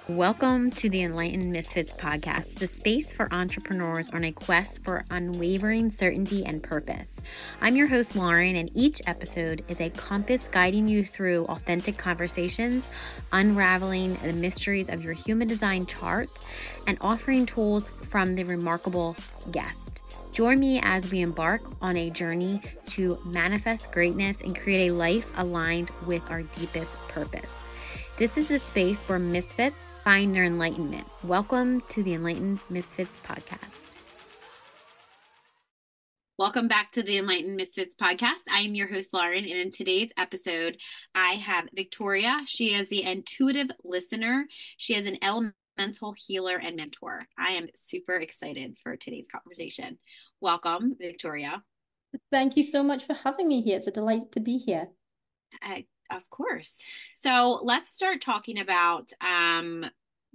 Welcome to the Enlightened Misfits podcast, the space for entrepreneurs on a quest for unwavering certainty and purpose. I'm your host, Lauren, and each episode is a compass guiding you through authentic conversations, unraveling the mysteries of your human design chart, and offering tools from the remarkable guest. Join me as we embark on a journey to manifest greatness and create a life aligned with our deepest purpose. This is a space where misfits find their enlightenment. Welcome to the Enlightened Misfits podcast. Welcome back to the Enlightened Misfits podcast. I am your host, Lauren, and in today's episode, I have Victoria. She is the intuitive listener. She is an elemental healer and mentor. I am super excited for today's conversation. Welcome, Victoria. Thank you so much for having me here. It's a delight to be here. Of course. So let's start talking about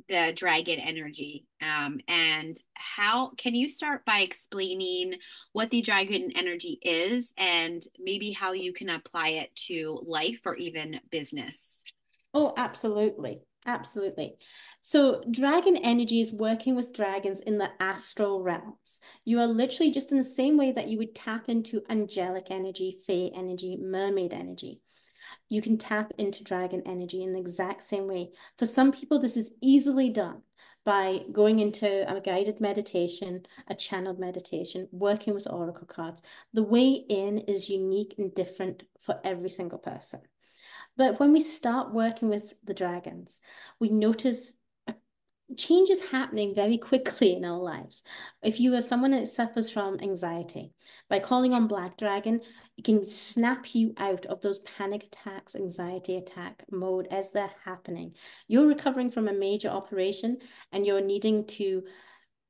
the dragon energy. And how can you start by explaining what the dragon energy is and maybe how you can apply it to life or even business? Oh, absolutely. Absolutely. So, dragon energy is working with dragons in the astral realms. You are literally just in the same way that you would tap into angelic energy, fae energy, mermaid energy. You can tap into dragon energy in the exact same way. For some people, this is easily done by going into a guided meditation, a channeled meditation, working with oracle cards. The way in is unique and different for every single person. But when we start working with the dragons, we notice change is happening very quickly in our lives. If you are someone that suffers from anxiety, by calling on Black Dragon, it can snap you out of those panic attacks, anxiety attack mode as they're happening. You're recovering from a major operation and you're needing to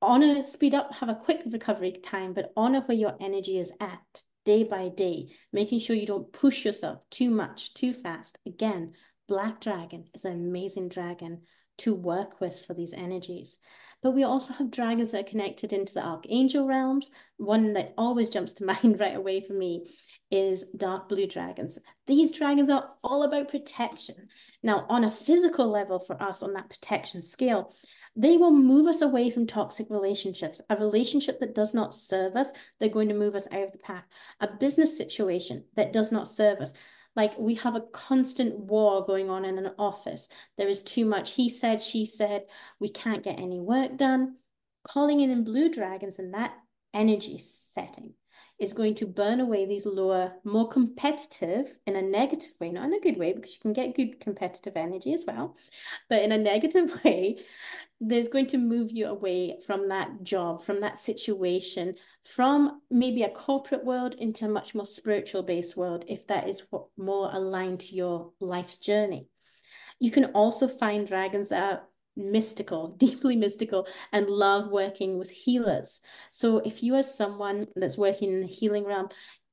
honor, speed up, have a quick recovery time, but honor where your energy is at day by day, making sure you don't push yourself too much, too fast. Again, Black Dragon is an amazing dragon to work with for these energies. But we also have dragons that are connected into the archangel realms. One that always jumps to mind right away for me is dark blue dragons. These dragons are all about protection. Now, on a physical level for us on that protection scale, they will move us away from toxic relationships. A relationship that does not serve us, they're going to move us out of the path. A business situation that does not serve us. Like we have a constant war going on in an office. There is too much he said, she said. We can't get any work done. Calling in blue dragons in that energy setting is going to burn away these lower, more competitive in a negative way, not in a good way, because you can get good competitive energy as well, but in a negative way, there's going to move you away from that job, from that situation, from maybe a corporate world into a much more spiritual based world, if that is what more aligned to your life's journey. You can also find dragons that are mystical, deeply mystical, and love working with healers. So if you are someone that's working in the healing realm,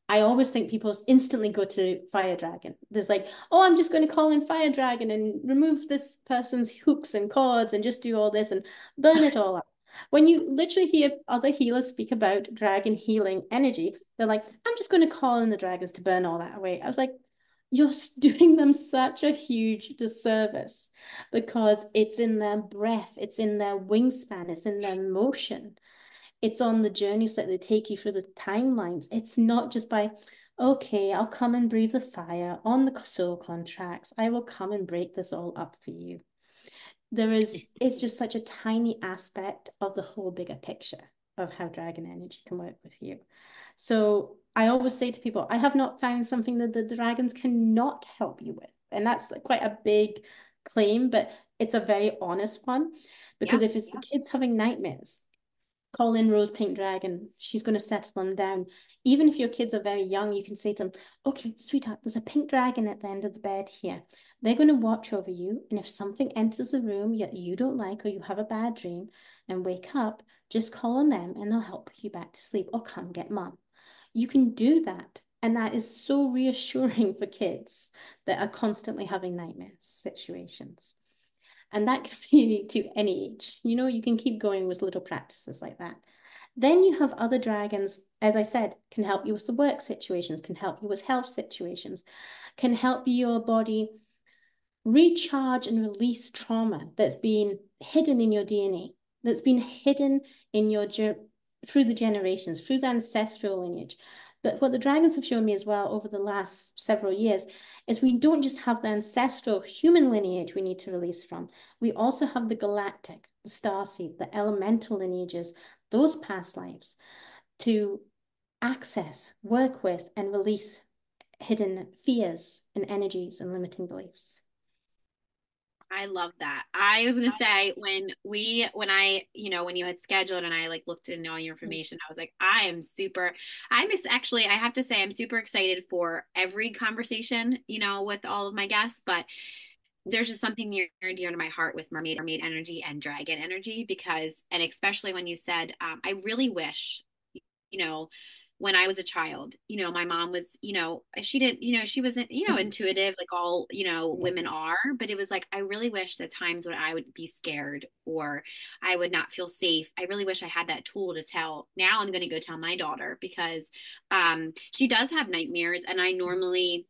I always think people instantly go to Fire Dragon. There's like, oh, I'm just going to call in Fire Dragon and remove this person's hooks and cords and just do all this and burn it all up. When you literally hear other healers speak about dragon healing energy, they're like, I'm just going to call in the dragons to burn all that away. I was like, you're doing them such a huge disservice because it's in their breath, it's in their wingspan, it's in their motion. It's on the journeys that they take you through the timelines. It's not just by, okay, I'll come and breathe the fire on the soul contracts. I will come and break this all up for you. It's just such a tiny aspect of the whole bigger picture of how dragon energy can work with you. So I always say to people, I have not found something that the dragons cannot help you with. And that's quite a big claim, but it's a very honest one. Yeah. Because if it's the kids having nightmares, call in Rose Pink Dragon. She's going to settle them down. Even if your kids are very young, you can say to them, okay, sweetheart, there's a pink dragon at the end of the bed here. They're going to watch over you. And if something enters the room yet you don't like or you have a bad dream and wake up, just call on them and they'll help you back to sleep or come get mom. You can do that. And that is so reassuring for kids that are constantly having nightmare situations. And that can be to any age. You know, you can keep going with little practices like that. Then you have other dragons, as I said, can help you with the work situations, can help you with health situations, can help your body recharge and release trauma that's been hidden in your DNA, that's been hidden in your through the generations, through the ancestral lineage. But what the dragons have shown me as well over the last several years is we don't just have the ancestral human lineage we need to release from. We also have the galactic, the starseed, the elemental lineages, those past lives to access, work with, and release hidden fears and energies and limiting beliefs. I love that. I was gonna say when you had scheduled and I like looked into all your information, I was like, I have to say I'm super excited for every conversation, with all of my guests, but there's just something near and dear to my heart with mermaid energy and dragon energy because, and especially when you said, I really wish, you know, when I was a child, my mom was, she didn't, she wasn't, intuitive like all, Yeah. women are, but it was like, I really wish that times when I would be scared or I would not feel safe. I really wish I had that tool to tell. Now I'm going to go tell my daughter because she does have nightmares and I normally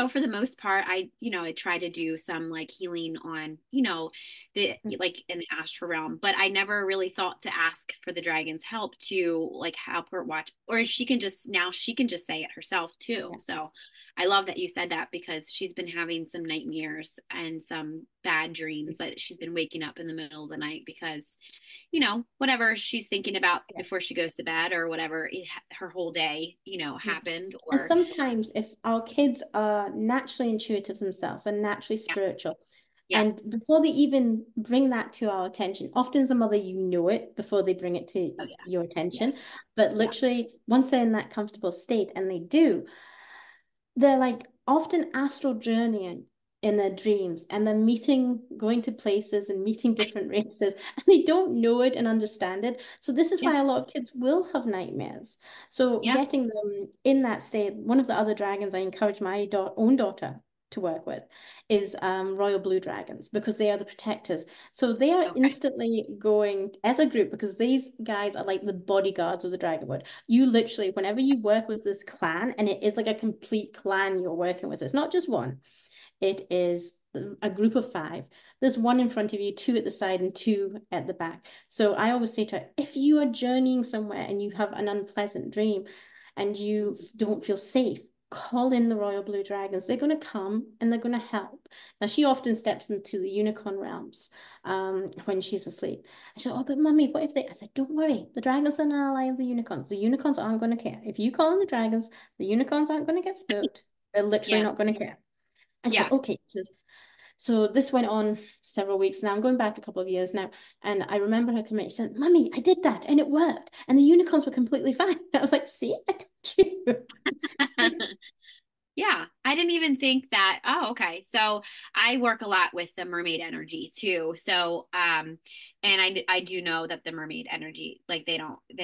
for the most part, I try to do some like healing on, the like in the astral realm, but I never really thought to ask for the dragon's help to like help her watch, or she can just say it herself too. Yeah. So I love that you said that because she's been having some nightmares and some bad dreams that she's been waking up in the middle of the night because whatever she's thinking about Yeah. before she goes to bed or whatever her whole day, Yeah. happened And or sometimes, if our kids are naturally intuitive themselves and naturally yeah, spiritual, yeah. and before they even bring that to our attention, often as a mother, you know it before they bring it Oh to yeah. your Yeah. attention. But Yeah. literally, once they're in that comfortable state, and they do, they're like often astral journeying in their dreams and they're meeting, going to places and meeting different races, and they don't know it and understand it. So, this is Yeah. why a lot of kids will have nightmares. So, Yeah. getting them in that state, one of the other dragons I encourage my own daughter to work with is royal blue dragons because they are the protectors. So they are Okay. instantly going as a group because these guys are like the bodyguards of the dragonwood. You literally, whenever you work with this clan, and it is like a complete clan you're working with, it's not just one, it is a group of five. There's one in front of you, two at the side, and two at the back. So I always say to her, if you are journeying somewhere and you have an unpleasant dream and you don't feel safe, call in the royal blue dragons. They're going to come and they're going to help. Now, she often steps into the unicorn realms when she's asleep. I said, oh, but mummy, what if they? I said, don't worry. The dragons are an ally of the unicorns. The unicorns aren't going to care. If you call in the dragons, the unicorns aren't going to get spooked. They're literally Yeah. not going to care. And she said, Yeah. okay. So this went on several weeks. Now I'm going back a couple of years now. And I remember her coming. She said, Mummy, I did that and it worked. And the unicorns were completely fine. I was like, see, I told you. Yeah, I didn't even think that. Oh, okay. So I work a lot with the mermaid energy too. So, and I do know that the mermaid energy, like they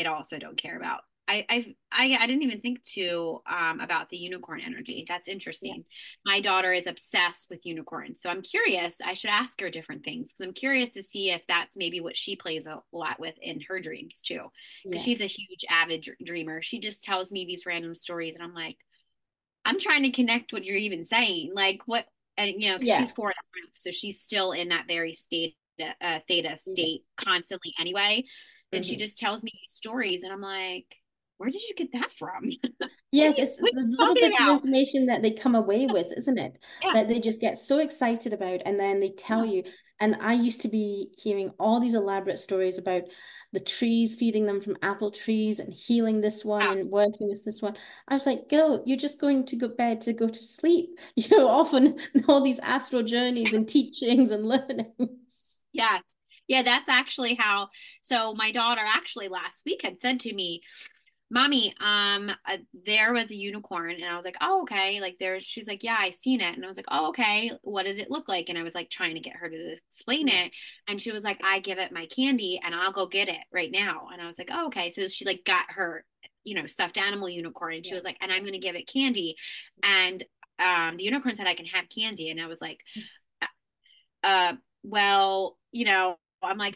also don't care about. I didn't even think about the unicorn energy. That's Yeah. interesting. My daughter is obsessed with unicorns, so I'm curious. I should ask her different things because I'm curious to see if that's maybe what she plays a lot with in her dreams too. Because Yeah. she's a huge avid dreamer. She just tells me these random stories, and I'm like. I'm trying to connect what you're even saying. Like what, and because Yeah. she's 4.5, so she's still in that very theta Yeah. state constantly anyway. And she Mhm. just tells me these stories, and I'm like, where did you get that from? Yes, it's What are the you little talking bits of about? information that they come away with, isn't it? Yeah, That they just get so excited about, and then they tell you. And I used to be hearing all these elaborate stories about the trees feeding them from apple trees and healing this one yeah, and working with this one. I was like, girl, you're just going to go bed to go to sleep. You're often all these astral journeys and teachings and learnings. yeah, yeah. That's actually how. So my daughter actually last week had said to me, Mommy, there was a unicorn, and I was like, oh, okay. Like she's like, yeah, I seen it, and I was like, oh, okay. What did it look like? And I was like trying to get her to explain Yeah. it, and she was like, I give it my candy, and I'll go get it right now. And I was like, oh, okay. So she like got her, stuffed animal unicorn, and she Yeah. was like, and I'm gonna give it candy, and the unicorn said I can have candy, and I was like, well, I'm like,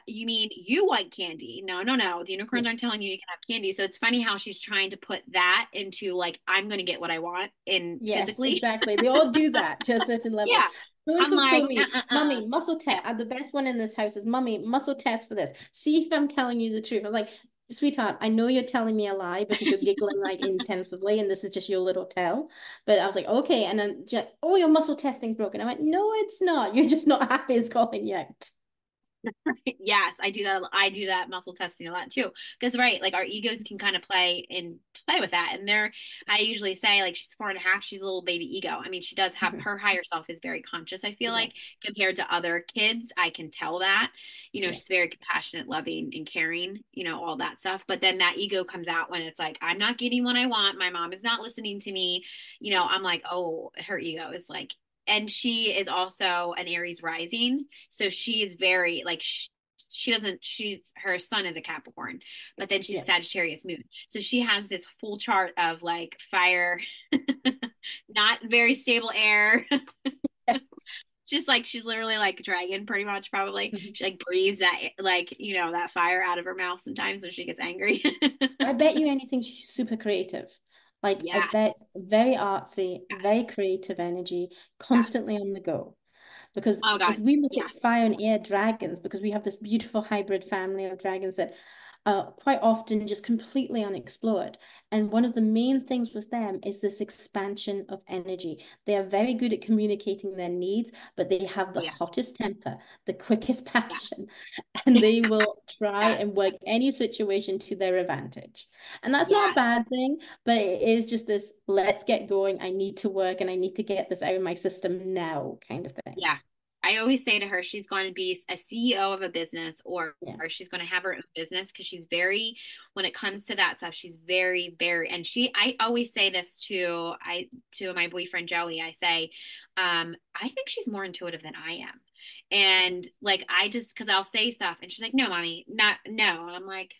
you mean you want candy? No, no, no. The Yeah. unicorns aren't telling you you can have candy. So it's funny how she's trying to put that into like, I'm going to get what I want in Yes, physically. exactly. They all do that to a certain level. Yeah. So and I'm so like, told me, Mummy, muscle yeah. test. The best one in this house is Mummy, muscle test for this. See if I'm telling you the truth. I'm like, sweetheart, I know you're telling me a lie because you're giggling like intensively, and this is just your little tell. But I was like, okay. And then, oh, your muscle testing's broken. I went, no, it's not. You're just not happy it's going yet. Yes, I do that. I do that muscle testing a lot too. Because right, like our egos can kind of play with that. And there, I usually say like she's 4.5, she's a little baby ego. I mean, she does have Mhm. her higher self is very conscious, I feel like, Yes. compared to other kids. I can tell that. Yeah. She's very compassionate, loving, and caring, all that stuff. But then that ego comes out when it's like, I'm not getting what I want. My mom is not listening to me. I'm like, oh, her ego is like, and she is also an Aries rising. So she is very like she doesn't she's her sun is a Capricorn, but then she's Yeah. Sagittarius moon. So she has this full chart of like fire, not very stable air. Just like she's literally like a dragon, pretty much, probably. Mhm. She like breathes that like, that fire out of her mouth sometimes when she gets angry. I bet you anything she's super creative. Like, I bet Yes. very artsy, very Yes. creative energy, Yes. constantly on the go. Because Oh if God. we look at Yes. fire and air dragons, because we have this beautiful hybrid family of dragons that are quite often just completely unexplored. And one of the main things with them is this expansion of energy. They are very good at communicating their needs, but they have Oh the yeah. hottest temper, the quickest Yeah. passion, and they will try Yeah. and work any situation to their advantage. And that's not a Yes. bad thing, but it is just this, let's get going. I need to work and I need to get this out of my system now kind of thing. Yeah. I always say to her, she's going to be a CEO of a business Yeah. or she's going to have her own business because she's very, when it comes to that stuff, she's very, very, and I always say this to my boyfriend, Joey, I say, I think she's more intuitive than I am. And like, cause I'll say stuff and she's like, no, mommy, not, no. And I'm like,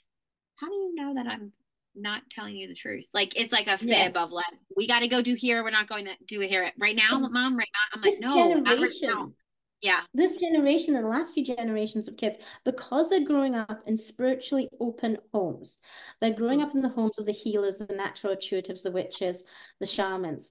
how do you know that I'm not telling you the truth? Like it's like a fib Yes. of like, we got to go do here. We're not going to do it here right now, But mom. Right now, I'm like, this no, not right now. generation, Yeah, this generation and the last few generations of kids, because they're growing up in spiritually open homes, they're growing mhm. up in the homes of the healers, the natural intuitives, the witches, the shamans.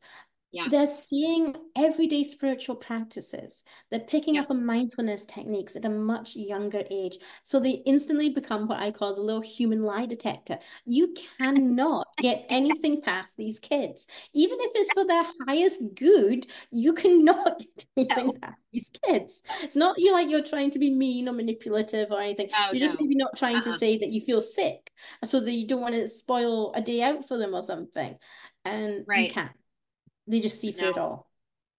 Yeah, They're seeing everyday spiritual practices. They're picking yep. up on mindfulness techniques at a much younger age. So they instantly become what I call the little human lie detector. You cannot get anything past these kids. Even if it's for their highest good, you cannot get anything No, past these kids. It's not you like you're trying to be mean or manipulative or anything. oh You're just no, maybe not trying to uh-uh, say that you feel sick so that you don't want to spoil a day out for them or something. And you right, can't. They just see through it no. all.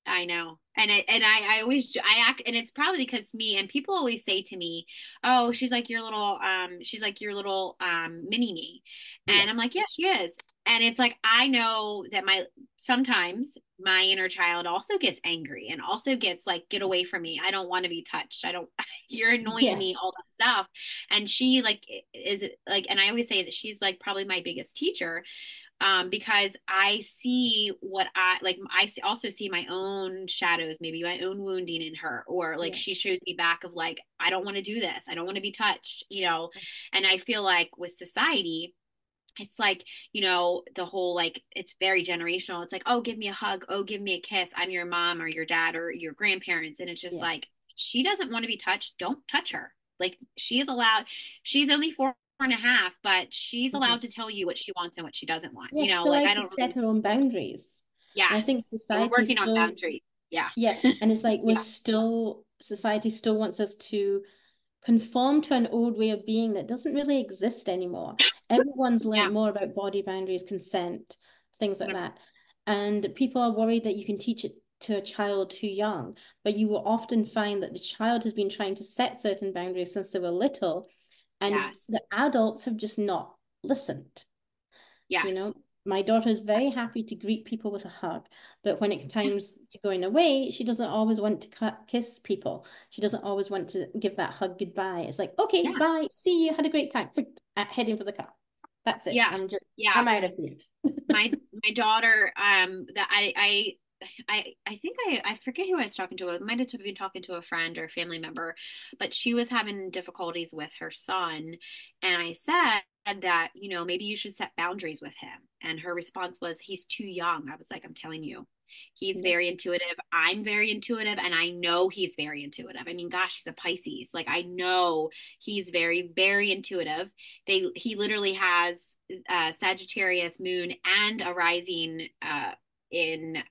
I know. And I always I act and it's probably because me and people always say to me, "Oh, she's like your little mini me." Yeah. And I'm like, "Yeah, she is." And it's like I know that my sometimes my inner child also gets angry and also gets like, "Get away from me. I don't want to be touched. I don't you're annoying me, Yes. all that stuff." And she like is like and I always say that she's like probably my biggest teacher because I see what I like. Also see my own shadows, maybe my own wounding in her, or like Yeah. she shows me back of like, I don't want to do this. I don't want to be touched. And I feel like with society, it's like, the whole like, it's very generational. It's like, oh, give me a hug. Oh, give me a kiss. I'm your mom or your dad or your grandparents. And it's just Yeah. like, she doesn't want to be touched. Don't touch her. Like she is allowed, she's only 4.5, but she's Mhm. allowed to tell you what she wants and what she doesn't want. Yeah, she's Like allowed I to don't set really, her own boundaries. And I think yes. And we're society working on still, boundaries. Yeah. yeah, and it's like Yeah. society still wants us to conform to an old way of being that doesn't really exist anymore. Everyone's Yeah. learned more about body boundaries, consent, things like 100%. that. And people are worried that you can teach it to a child too young, but you will often find that the child has been trying to set certain boundaries since they were little, and Yes. the adults have just not listened. You know, Yes. my daughter is very happy to greet people with a hug, but when it comes to going away, she doesn't always want to kiss people. She doesn't always want to give that hug goodbye. It's like, okay, Yeah. bye, see you, had a great time. Heading for the car. That's it. Yeah. Yeah. I'm out of here. My daughter that I think I forget who I was talking to. I might have been talking to a friend or a family member, but she was having difficulties with her son, and I said that maybe you should set boundaries with him, and her response was, he's too young. I was like, I'm telling you. He's Yeah. very intuitive. I'm very intuitive, and I know he's very intuitive. I mean, gosh, he's a Pisces. Like I know he's very, very intuitive. He literally has Sagittarius moon and a rising in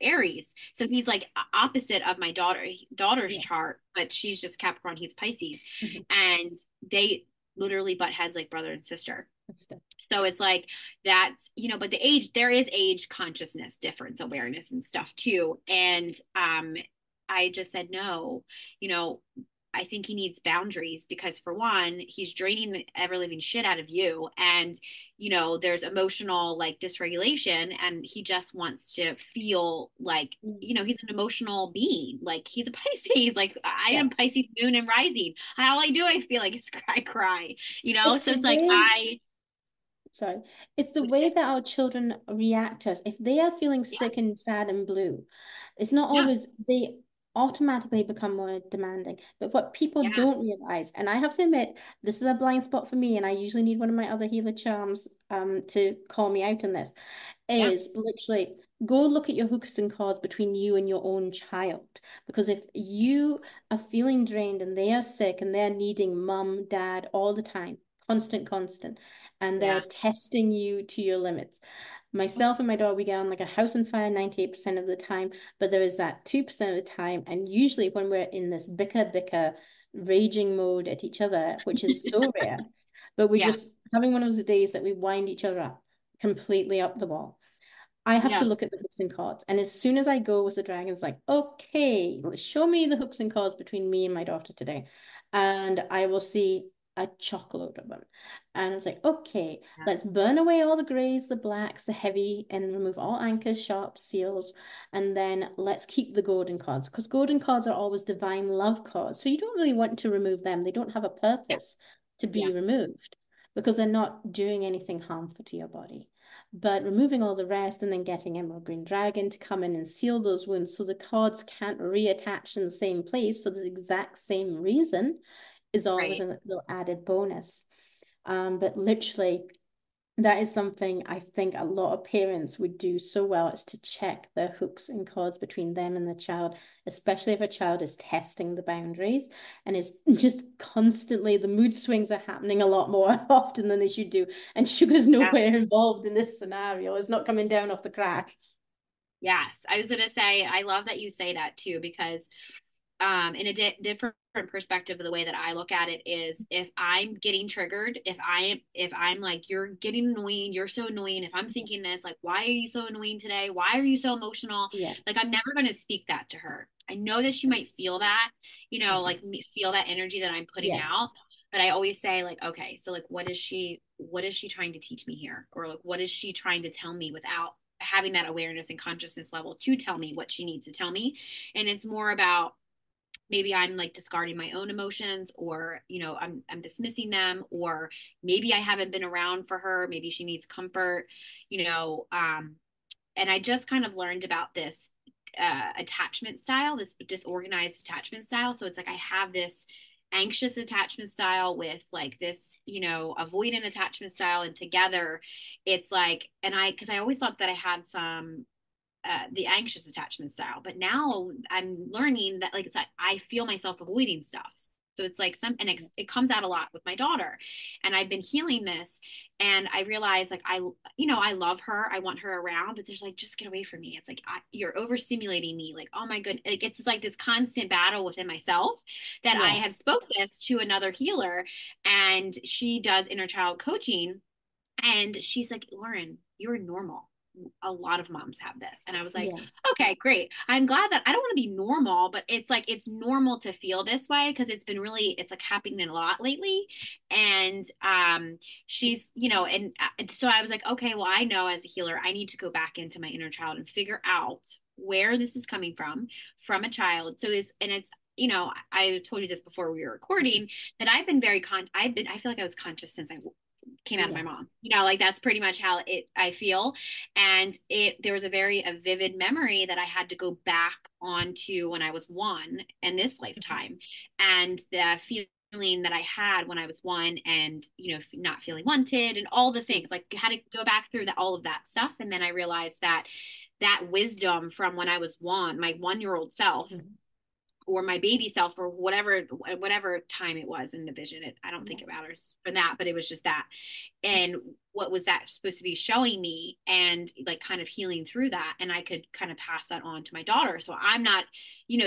Aries. So he's like opposite of my daughter's Yeah. chart, but she's just Capricorn, he's Pisces. Mhm. And they literally butt heads like brother and sister. That's the- So it's like that's, but there is age consciousness, difference, awareness and stuff too. And I just said no, you know, I think he needs boundaries because for one, he's draining the ever living shit out of you. And, there's emotional like dysregulation and he just wants to feel like, Mm. he's an emotional being. Like he's a Pisces, like I Yeah. am Pisces moon and rising. All I do, I feel like is cry, cry, It's so the it's like way, sorry, it's the what do you way say? that our children react to us. If they are feeling Yeah, sick and sad and blue, it's not yeah, always they automatically become more demanding. But what people yeah, don't realize, and I have to admit, this is a blind spot for me, and I usually need one of my other healer charms to call me out on this, yeah, is literally go look at your hooks and cords between you and your own child. Because if you are feeling drained and they are sick and they're needing mum, dad all the time, constant, and they're yeah, testing you to your limits. Myself and my dog, we get on like a house on fire 98% of the time, but there is that 2% of the time. And usually when we're in this bicker, raging mode at each other, which is so rare, but we're yeah, just having one of those days that we wind each other up completely up the wall. I have to yeah, look at the hooks and cords. And as soon as I go with the dragons, like, okay, show me the hooks and cords between me and my daughter today. And I will see a chockload of them. And it's like, okay, yeah, let's burn away all the grays, the blacks, the heavy, and remove all anchors, sharps, seals. And then let's keep the golden cords because golden cords are always divine love cords. So you don't really want to remove them. They don't have a yeah, purpose to yeah, be removed because they're not doing anything harmful to your body. But removing all the rest and then getting Emerald Green Dragon to come in and seal those wounds so the cords can't reattach in the same place for the exact same reason is always right. a little added bonus. But literally, that is something I think a lot of parents would do so well is to check the hooks and cords between them and the child, especially if a child is testing the boundaries and is just constantly the mood swings are happening a lot more often than they should do. And sugar's Yeah. nowhere involved in this scenario. It's not coming down off the crash. Yes. I was going to say, I love that you say that too, because in a different perspective of the way that I look at it is if I'm getting triggered, if I'm like, you're getting annoying, you're so annoying. If I'm thinking this, like, why are you so annoying today? Why are you so emotional? Yeah. Like, I'm never going to speak that to her. I know that she might feel that, Mhm. like feel that energy that I'm putting Yeah. out. But I always say like, okay, so like, what is she trying to teach me here? Or like, what is she trying to tell me without having that awareness and consciousness level to tell me what she needs to tell me? And it's more about maybe I'm like discarding my own emotions or I'm dismissing them, or maybe I haven't been around for her, maybe she needs comfort, you know and I just kind of learned about this attachment style, this disorganized attachment style. So it's like I have this anxious attachment style with like this avoidant attachment style, and together it's like, and I because I always thought that I had some the anxious attachment style. But now I'm learning that like it's like I feel myself avoiding stuff. So it's like it comes out a lot with my daughter, and I've been healing this, and I realize like I love her, I want her around, but there's like just get away from me. It's like you're overstimulating me. Like oh my goodness, like it's like this constant battle within myself that I Yeah. have spoke this to another healer, and she does inner child coaching, and she's like, Lauren, you're normal. A lot of moms have this. And I was like, Yeah. okay, great. I'm glad that I don't want to be normal, but it's like it's normal to feel this way because it's like happening a lot lately. And she's, and so I was like, okay, well, I know as a healer, I need to go back into my inner child and figure out where this is coming from a child. So it's I told you this before we were recording that I've been I feel like I was conscious since I came out of my Yeah. mom. Like that's pretty much how it I feel. And there was a vivid memory that I had to go back onto when I was one in this lifetime. And the feeling that I had when I was one, and not feeling wanted and all the things, like had to go back through that, all of that stuff. And then I realized that that wisdom from when I was my 1 year old self, Mhm. or my baby self, or whatever time it was in the vision. I don't think Yeah. it matters for that, but it was just that. And what was that supposed to be showing me, and like kind of healing through that, and I could kind of pass that on to my daughter, so I'm not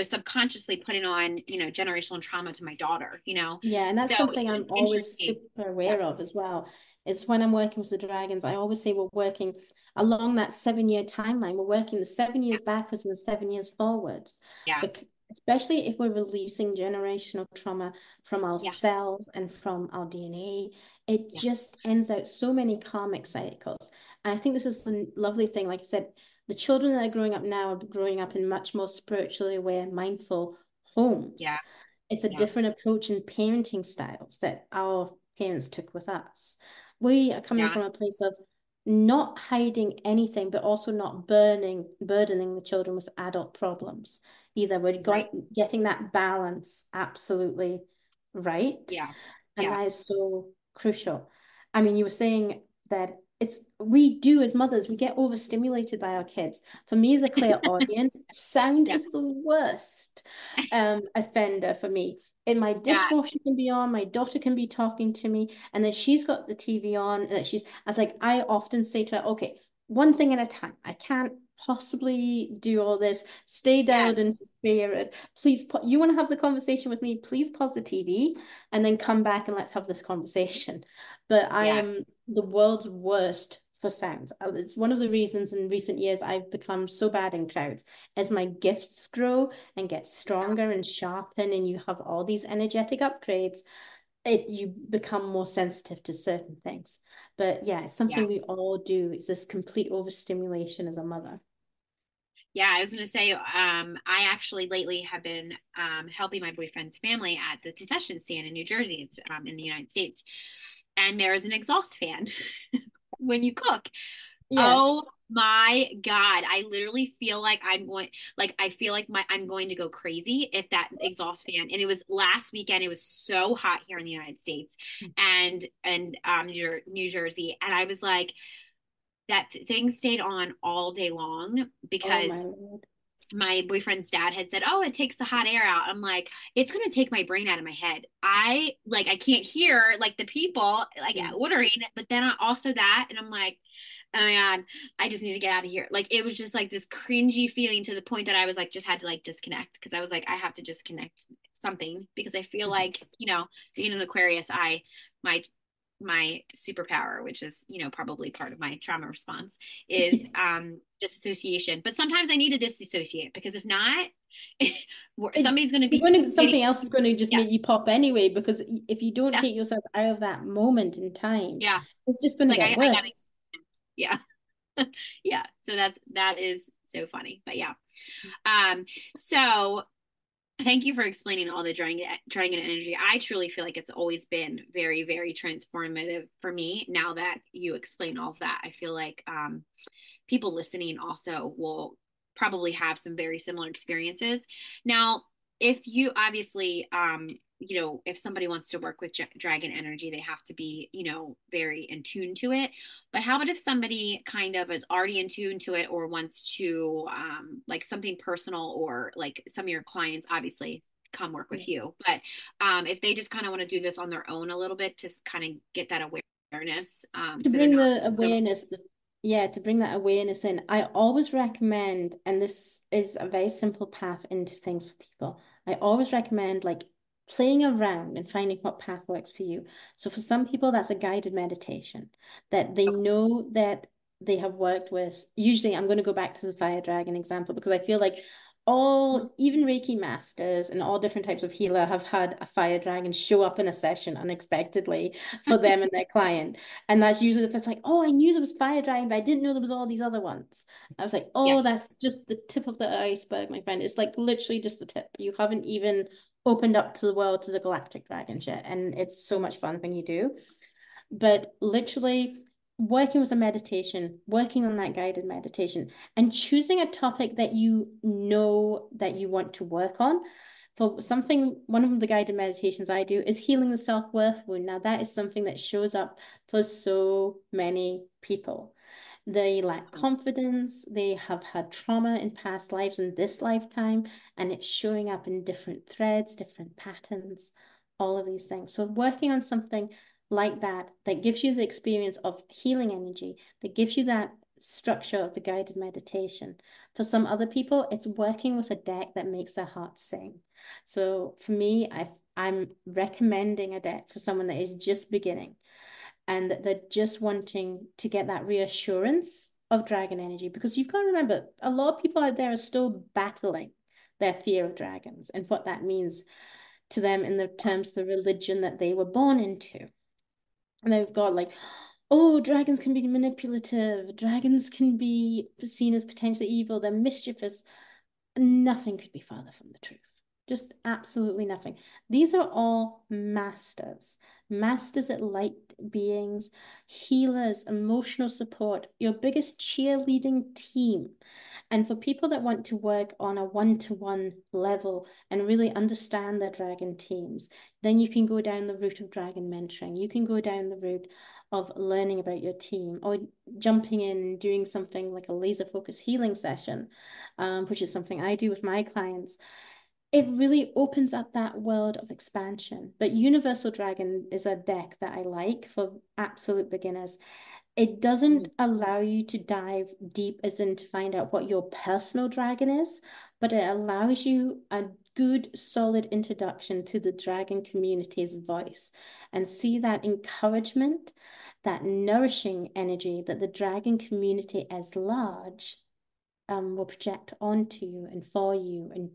subconsciously putting on generational trauma to my daughter. Yeah, and that's So something it's I'm just always interesting. super Yeah. aware of as well. It's when I'm working with the dragons, I always say we're working along that 7 year timeline. We're working the 7 years backwards and the 7 years forwards. Yeah. Especially if we're releasing generational trauma from Yeah. ourselves and from our DNA, it Yeah. just ends out so many karmic cycles. And I think this is the lovely thing. Like I said, the children that are growing up now are growing up in much more spiritually aware, mindful Yeah. homes. It's a Yeah. different approach in parenting styles that our parents took with us. We are coming Yeah. from a place of not hiding anything, but also not burdening the children with adult problems. Either we're Right. getting that balance absolutely right, Yeah. and Yeah. that is so crucial. I mean, you were saying that we do as mothers, we get overstimulated by our kids. For me as a clairaudient, sound Yeah. is the worst offender for me. And my Yeah. dishwasher can be on, my daughter can be talking to me, and then she's got the TV on, and that I was like, I often say to her, okay, one thing at a time. I can't possibly do all this. Stay Yes. dialed into spirit. Please, you want to have the conversation with me? Please pause the TV and then come back and let's have this conversation. But I Yes. am the world's worst for sounds. It's one of the reasons in recent years I've become so bad in crowds. As my gifts grow and get stronger and sharpen, and you have all these energetic upgrades, you become more sensitive to certain things. But yeah, it's something we Yes. all do. It's this complete overstimulation as a mother. Yeah, I was going to say, I actually lately have been helping my boyfriend's family at the concession stand in New Jersey. It's in the United States. And there's an exhaust fan when you cook. Yeah. Oh my God. I literally feel like I feel like I'm going to go crazy if that exhaust fan. And it was last weekend. It was so hot here in the United States and New Jersey. And I was like, that thing stayed on all day long Oh my because Lord. my boyfriend's dad had said, "Oh, it takes the hot air out." I'm like, "It's going to take my brain out of my head. I can't hear like the people like Mm. ordering, but then also that and I'm like, "Oh my God, I just need to get out of here." Like it was just like this cringy feeling to the point that I was like just had to like disconnect because I was like I have to disconnect something because I feel like, being an Aquarius, my my superpower, which is, probably part of my trauma response, is disassociation. But sometimes I need to disassociate because if not, somebody's going to be waiting. Something else is going to just Yeah, make you pop anyway, because if you don't yeah, take yourself out of that moment in time, yeah. it's just going It's to like get I gotta, worse. yeah, yeah. So that is so funny, but yeah. Um, so thank you for explaining all the dragon energy. I truly feel like it's always been very, very transformative for me. Now that you explain all of that, I feel like people listening also will probably have some very similar experiences. Now, if you obviously, if somebody wants to work with dragon energy, they have to be, very in tune to it. But how about if somebody kind of is already in tune to it or wants to, like something personal, or like some of your clients obviously come work Yeah. with you. But if they just kind of want to do this on their own a little bit to kind of get that awareness, To so they're bring not the so. awareness, yeah, to bring that awareness in, I always recommend, and this is a very simple path into things for people. I always recommend like playing around and finding what path works for you. So for some people, that's a guided meditation that they Okay. know that they have worked with. Usually, I'm going to go back to the fire dragon example because I feel like even Reiki masters and all different types of healer have had a fire dragon show up in a session unexpectedly for them and their client. And that's usually the first, like, oh, I knew there was fire dragon, but I didn't know there was all these other ones. I was like, Yeah. oh, that's just the tip of the iceberg, my friend. It's like literally just the tip. You haven't even opened up to the world, to the galactic dragon shit. And it's so much fun when you do. But literally working with a meditation, working on that guided meditation, and choosing a topic that you know that you want to work on. For something, one of the guided meditations I do is healing the self-worth wound. Now, that is something that shows up for so many people. They lack confidence, they have had trauma in past lives in this lifetime, and it's showing up in different threads, different patterns, all of these things. So, working on something like that, that gives you the experience of healing energy, that gives you that structure of the guided meditation. For some other people, it's working with a deck that makes their heart sing. So, for me, I'm recommending a deck for someone that is just beginning and that they're just wanting to get that reassurance of dragon energy, because you've got to remember a lot of people out there are still battling their fear of dragons and what that means to them in the terms of the religion that they were born into. And they've got like, oh, dragons can be manipulative, dragons can be seen as potentially evil, they're mischievous. Nothing could be farther from the truth. Just absolutely nothing. These are all masters, masters at light beings, healers, emotional support, your biggest cheerleading team. And for people that want to work on a one-to-one level and really understand their dragon teams, then you can go down the route of dragon mentoring. You can go down the route of learning about your team or jumping in and doing something like a laser focus healing session, which is something I do with my clients. It really opens up that world of expansion. But Universal Dragon is a deck that I like for absolute beginners. It doesn't allow you to dive deep as in to find out what your personal dragon is, but it allows you a good, solid introduction to the dragon community's voice and see that encouragement, that nourishing energy that the dragon community as large will project onto you and for you and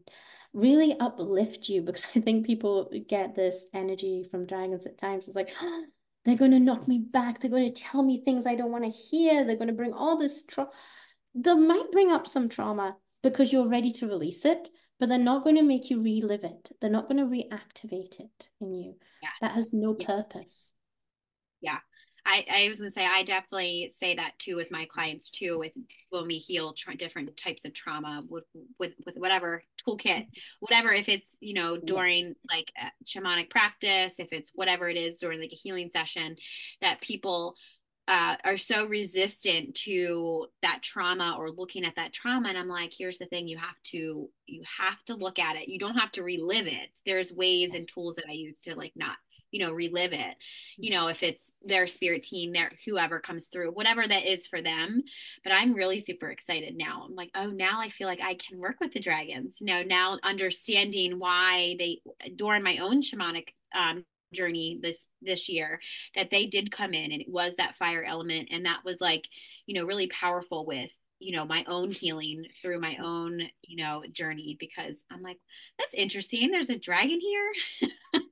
really uplift you, because I think people get this energy from dragons at times. It's like, oh, they're going to knock me back. They're going to tell me things I don't want to hear. They're going to bring all this trauma. They might bring up some trauma because you're ready to release it, but they're not going to make you relive it. They're not going to reactivate it in you. That Yes. has no Yeah. purpose. Yeah. I was gonna say I definitely say that too with my clients too, with when we heal different types of trauma with whatever toolkit, whatever, if it's Yeah. during like a shamanic practice, if it's whatever it is during like a healing session, that people are so resistant to that trauma or looking at that trauma. And I'm like, here's the thing, you have to look at it. You don't have to relive it. There's ways and Yes. tools that I use to like not relive it, if it's their spirit team, their whoever comes through, whatever that is for them. But I'm really super excited now. I'm like, oh, now I feel like I can work with the dragons. Now understanding why they, during my own shamanic journey this year, that they did come in and it was that fire element, and that was like really powerful with my own healing through my own journey, because I'm like, that's interesting, there's a dragon here.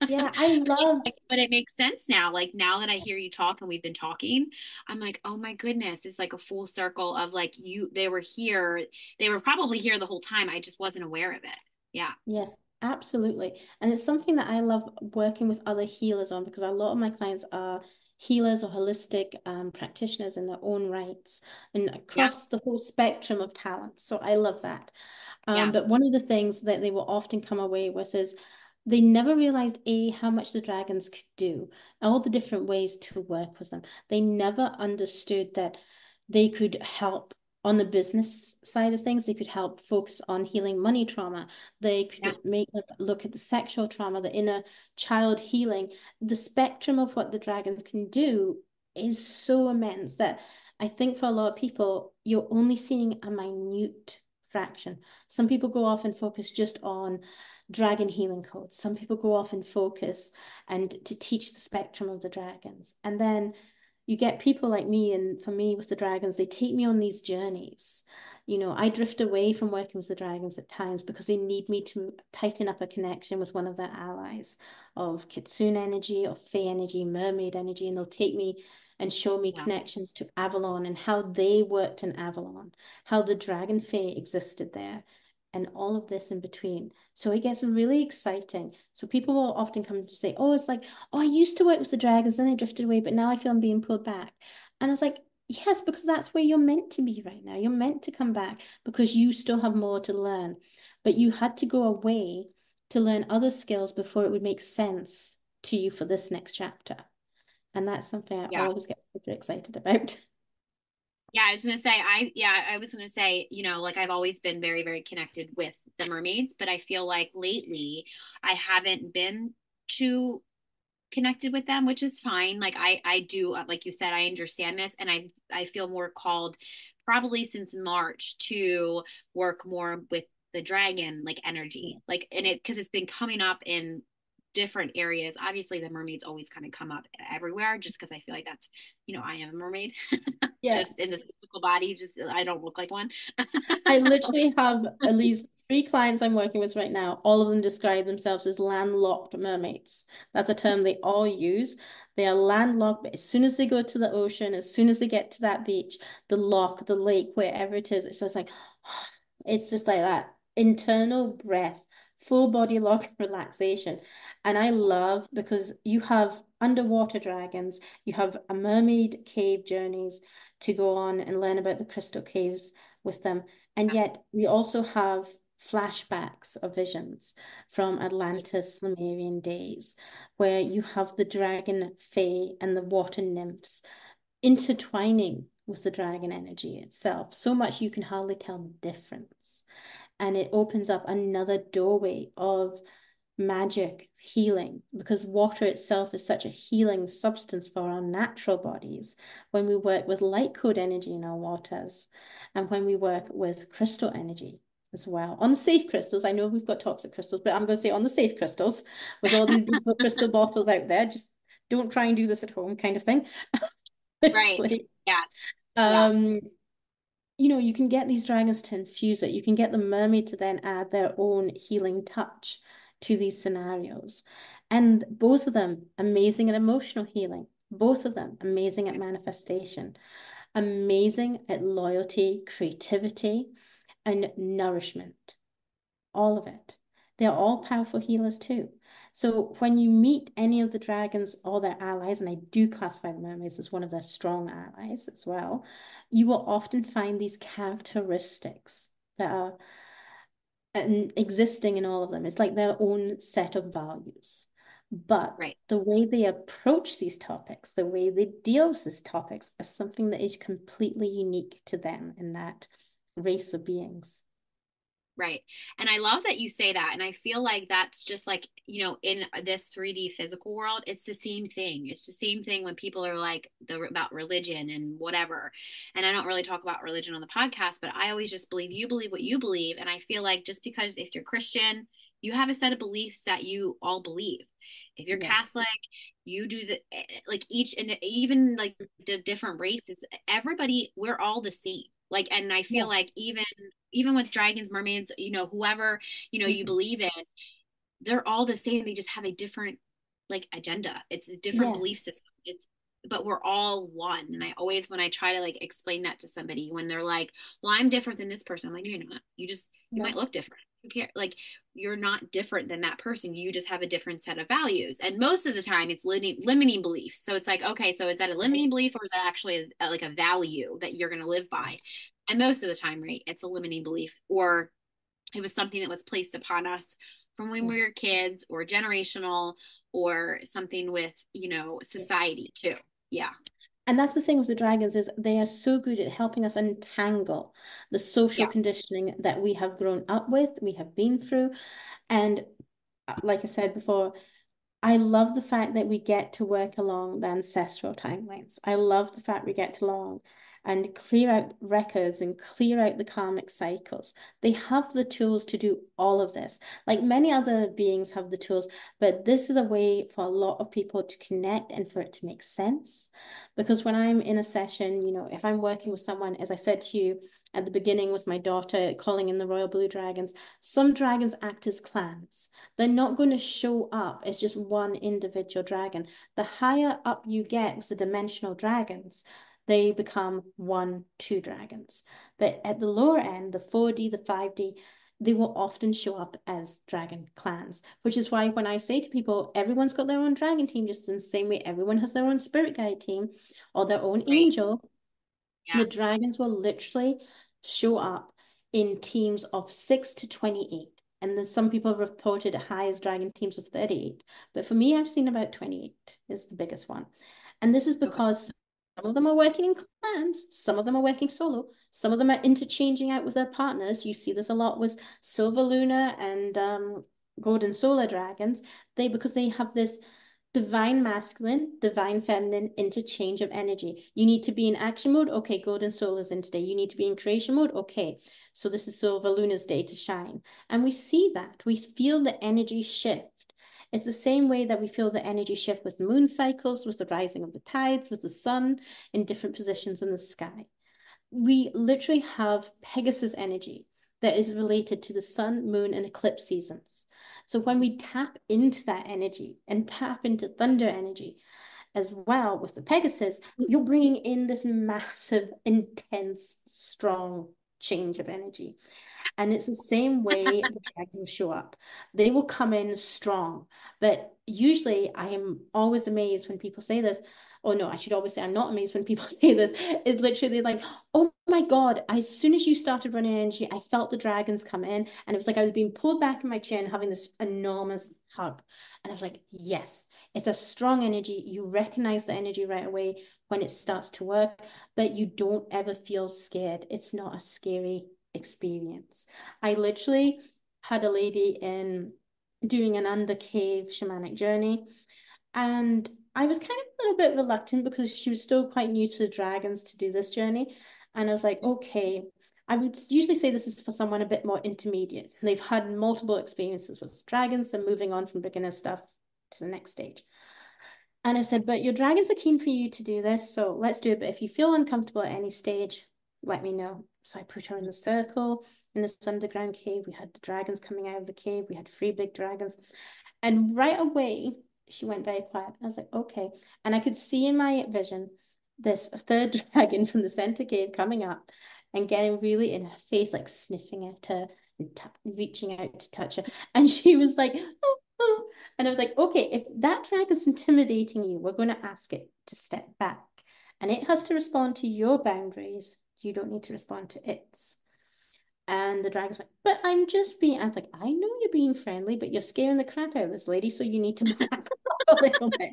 Yeah, I love. But it makes sense now. Like now that I hear you talk and we've been talking, I'm like, oh my goodness, it's like a full circle of like they were here. They were probably here the whole time. I just wasn't aware of it. Yeah. Yes, absolutely. And it's something that I love working with other healers on, because a lot of my clients are healers or holistic practitioners in their own rights and Yeah. across the whole spectrum of talents. So I love that. Yeah. But one of the things that they will often come away with is they never realized how much the dragons could do, all the different ways to work with them. They never understood that they could help on the business side of things. They could help focus on healing money trauma. They Yeah. could make them look at the sexual trauma, the inner child healing. The spectrum of what the dragons can do is so immense that I think for a lot of people, you're only seeing a minute fraction. Some people go off and focus just on dragon healing codes. Some people go off and focus and to teach the spectrum of the dragons. And then you get people like me, and for me with the dragons, they take me on these journeys. I drift away from working with the dragons at times because they need me to tighten up a connection with one of their allies of kitsune energy, of fey energy, mermaid energy, and they'll take me and show me Yeah. connections to Avalon and how they worked in Avalon, how the dragon fae existed there, and all of this in between. So it gets really exciting. So people will often come to say, oh, it's like, oh, I used to work with the dragons, then I drifted away, but now I feel I'm being pulled back. And I was like, yes, because that's where you're meant to be right now. You're meant to come back because you still have more to learn. But you had to go away to learn other skills before it would make sense to you for this next chapter. And that's something I Yeah. always get super excited about. Yeah, I was gonna say I was gonna say, like I've always been very, very connected with the mermaids, but I feel like lately I haven't been too connected with them, which is fine. Like I do, like you said, I understand this, and I feel more called probably since March to work more with the dragon like energy, like, and it because it's been coming up in different areas. Obviously the mermaids always kind of come up everywhere, just because I feel like that's, I am a mermaid. Yeah. Just in the physical body, just I don't look like one. I literally have at least 3 clients I'm working with right now. All of them describe themselves as landlocked mermaids. That's a term they all use. They are landlocked, but as soon as they go to the ocean, as soon as they get to that beach, the loch, the lake, wherever it is, it's just like, it's just like that internal breath, full body lock relaxation. And I love because you have underwater dragons, you have a mermaid cave journeys to go on and learn about the crystal caves with them. And yet we also have flashbacks of visions from Atlantis, Lemurian days, where you have the dragon fae and the water nymphs intertwining with the dragon energy itself. So much you can hardly tell the difference. And it opens up another doorway of magic healing because water itself is such a healing substance for our natural bodies when we work with light code energy in our waters and when we work with crystal energy as well. On the safe crystals, I know we've got toxic crystals, but I'm going to say on the safe crystals with all these beautiful crystal bottles out there, just don't try and do this at home kind of thing. It's Right. like, Yes. Yeah. um, you can get these dragons to infuse it. You can get the mermaid to then add their own healing touch to these scenarios. And both of them amazing at emotional healing, both of them amazing at manifestation, amazing at loyalty, creativity, and nourishment. All of it. They're all powerful healers too. So when you meet any of the dragons or their allies, and I do classify the mermaids as one of their strong allies as well, you will often find these characteristics that are existing in all of them. It's like their own set of values. But Right. the way they approach these topics, the way they deal with these topics, is something that is completely unique to them in that race of beings. Right. And I love that you say that. And I feel like that's just like, in this 3D physical world, it's the same thing. It's the same thing when people are like about religion and whatever. And I don't really talk about religion on the podcast, but I always just believe you believe what you believe. And I feel like just because if you're Christian, you have a set of beliefs that you all believe. If you're Yes. Catholic, you do like each, and even like the different races, everybody, we're all the same. Like, and I feel Yes. like even with dragons, mermaids, whoever, you Mhm. believe in, they're all the same. They just have a different like agenda. It's a different belief Yes. system. But we're all one. And I always, when I try to like explain that to somebody, when they're like, well, I'm different than this person, I'm like, no, you're not. You might No. look different. Who cares? Like, you're not different than that person. You just have a different set of values. And most of the time it's limiting beliefs. So it's like, okay, so is that a limiting Yes. belief, or is that actually like a value that you're going to live by? And most of the time, right, it's a limiting belief, or it was something that was placed upon us from when Yeah. we were kids, or generational, or something with, Yeah. society too. Yeah. And that's the thing with the dragons is they are so good at helping us untangle the social Yeah. conditioning that we have grown up with, we have been through. And like I said before, I love the fact that we get to work along the ancestral timelines. I love the fact we get to long and clear out records and clear out the karmic cycles. They have the tools to do all of this. Like many other beings have the tools, but this is a way for a lot of people to connect and for it to make sense. Because when I'm in a session, if I'm working with someone, as I said to you at the beginning with my daughter calling in the royal blue dragons, some dragons act as clans. They're not going to show up as just one individual dragon. The higher up you get with the dimensional dragons, they become 1, 2 dragons. But at the lower end, the 4D, the 5D, they will often show up as dragon clans, which is why when I say to people, everyone's got their own dragon team, just in the same way everyone has their own spirit guide team or their own Right. angel, Yeah. the dragons will literally show up in teams of 6 to 28. And then some people have reported high as dragon teams of 38. But for me, I've seen about 28 is the biggest one. And this is Okay. because some of them are working in clans, some of them are working solo, some of them are interchanging out with their partners. You see this a lot with Silver Luna and Golden Solar Dragons. Because they have this divine masculine, divine feminine interchange of energy. You need to be in action mode. Okay, Golden Soul is in today. You need to be in creation mode. Okay, so this is Silver Luna's day to shine. And we see that. We feel the energy shift. It's the same way that we feel the energy shift with moon cycles, with the rising of the tides, with the sun in different positions in the sky. We literally have Pegasus energy that is related to the sun, moon, and eclipse seasons. So when we tap into that energy and tap into thunder energy as well with the Pegasus, you're bringing in this massive, intense, strong change of energy. And it's the same way the dragons will show up. They will come in strong. But usually I am always amazed when people say this. Oh no, I should always say I'm not amazed when people say this. It's literally like, oh my God, as soon as you started running energy, I felt the dragons come in. And it was like I was being pulled back in my chair and having this enormous hug. And I was like, yes, it's a strong energy. You recognize the energy right away when it starts to work, but you don't ever feel scared. It's not a scary experience. I literally had a lady in doing an undercave shamanic journey, and I was kind of a little bit reluctant because she was still quite new to the dragons to do this journey. And I was like, okay, I would usually say this is for someone a bit more intermediate. They've had multiple experiences with dragons and moving on from beginner stuff to the next stage. And I said, but your dragons are keen for you to do this, so let's do it. But if you feel uncomfortable at any stage, let me know. So I put her in the circle in this underground cave. We had the dragons coming out of the cave. We had three big dragons. And right away, she went very quiet. I was like, okay. And I could see in my vision this third dragon from the center cave coming up and getting really in her face, like sniffing at her and reaching out to touch her. And she was like, oh, oh. And I was like, okay, if that dragon's intimidating you, we're going to ask it to step back. And it has to respond to your boundaries. You don't need to respond to its. And the dragon's like, but I'm just being, I was like, I know you're being friendly, but you're scaring the crap out of this lady, so you need to back off a little bit.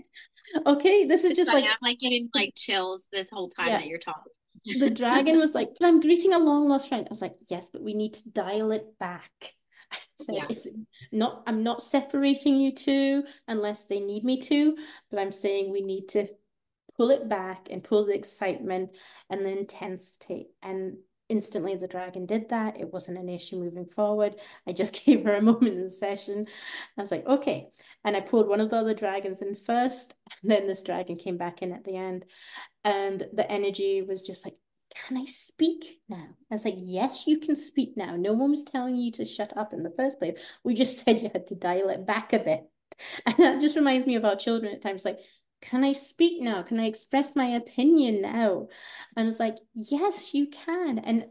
Okay, this is It's just funny. like, I'm like getting like chills this whole time yeah. that you're talking. The dragon was like, but I'm greeting a long lost friend. I was like, yes, but we need to dial it back. I said, Yeah. it's not, I'm not separating you two unless they need me to, but I'm saying we need to pull it back and pull the excitement and the intensity. And instantly the dragon did that. It wasn't an issue moving forward. I just gave her a moment in the session. I was like, okay. And I pulled one of the other dragons in first, and then this dragon came back in at the end. And the energy was just like, can I speak now? I was like, yes, you can speak now. No one was telling you to shut up in the first place. We just said you had to dial it back a bit. And that just reminds me of our children at times, like, can I speak now? Can I express my opinion now? And it's like, yes, you can. And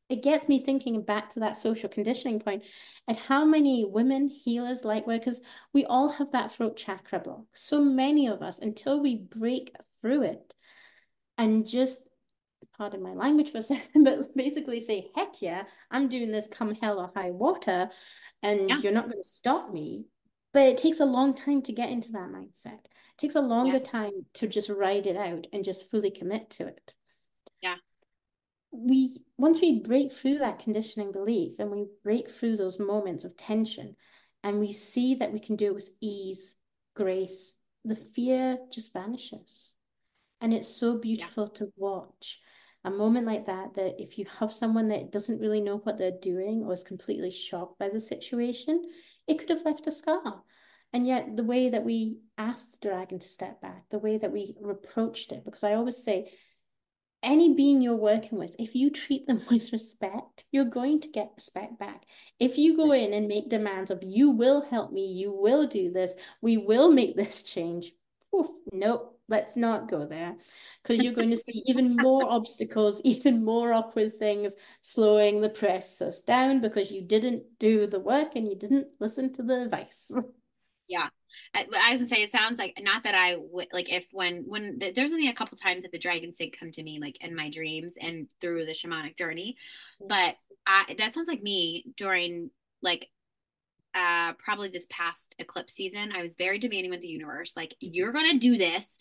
it gets me thinking back to that social conditioning point and how many women healers, light workers, we all have that throat chakra block. So many of us, until we break through it and just, pardon my language for a second, but basically say, heck yeah, I'm doing this come hell or high water, Yeah. and you're not going to stop me. But it takes a long time to get into that mindset. It takes a Yeah. longer time to just ride it out and just fully commit to it. Yeah. Once we break through that conditioning belief and we break through those moments of tension and we see that we can do it with ease, grace, the fear just vanishes. And it's so Yeah. beautiful to watch a moment like that, that if you have someone that doesn't really know what they're doing or is completely shocked by the situation, it could have left a scar. And yet, the way that we asked the dragon to step back, the way that we reproached it, because I always say, any being you're working with, if you treat them with respect, you're going to get respect back. If you go in and make demands of, you will help me, you will do this, we will make this change. Oof, nope, let's not go there. Because you're going to see even more obstacles, even more awkward things, slowing the process down because you didn't do the work and you didn't listen to the advice. Yeah. I was gonna say, it sounds like, not that I would like, if there's only a couple times that the dragons did come to me like in my dreams and through the shamanic journey, but that sounds like me during like probably this past eclipse season, I was very demanding with the universe, like, you're going to do this.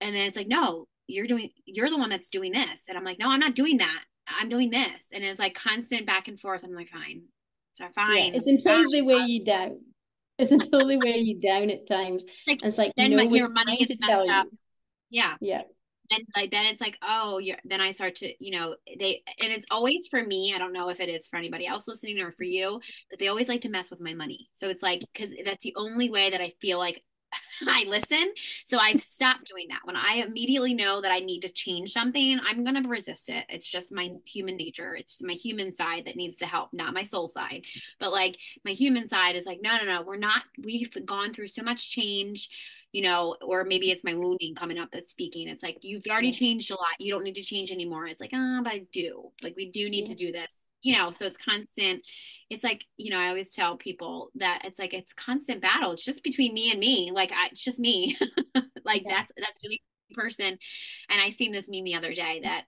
And then it's like, no, you're the one that's doing this. And I'm like, no, I'm not doing that. I'm doing this. And it's like constant back and forth. I'm like, fine. So Yeah, fine, it's until fine. they weigh you down. It's until they weigh you down at times. Like, And it's like, then no, we're your money trying to gets messed tell up. you. Yeah. Yeah. Then it's like, oh, then I start to, and it's always for me. I don't know if it is for anybody else listening or for you, but they always like to mess with my money. So it's like, because that's the only way that I feel like I listen. So I've stopped doing that. When I immediately know that I need to change something, I'm going to resist it. It's just my human nature. It's my human side that needs to help, not my soul side. But like my human side is like, no, no, no, we've gone through so much change, or maybe it's my wounding coming up that's speaking. It's like, you've already Yeah. changed a lot. You don't need to change anymore. It's like, but I do. Like, we do need Yeah. to do this, so it's constant. It's like, I always tell people that it's like, it's constant battle. It's just between me and me. Like, it's just me. Like, Yeah. that's the only person. And I seen this meme the other day that,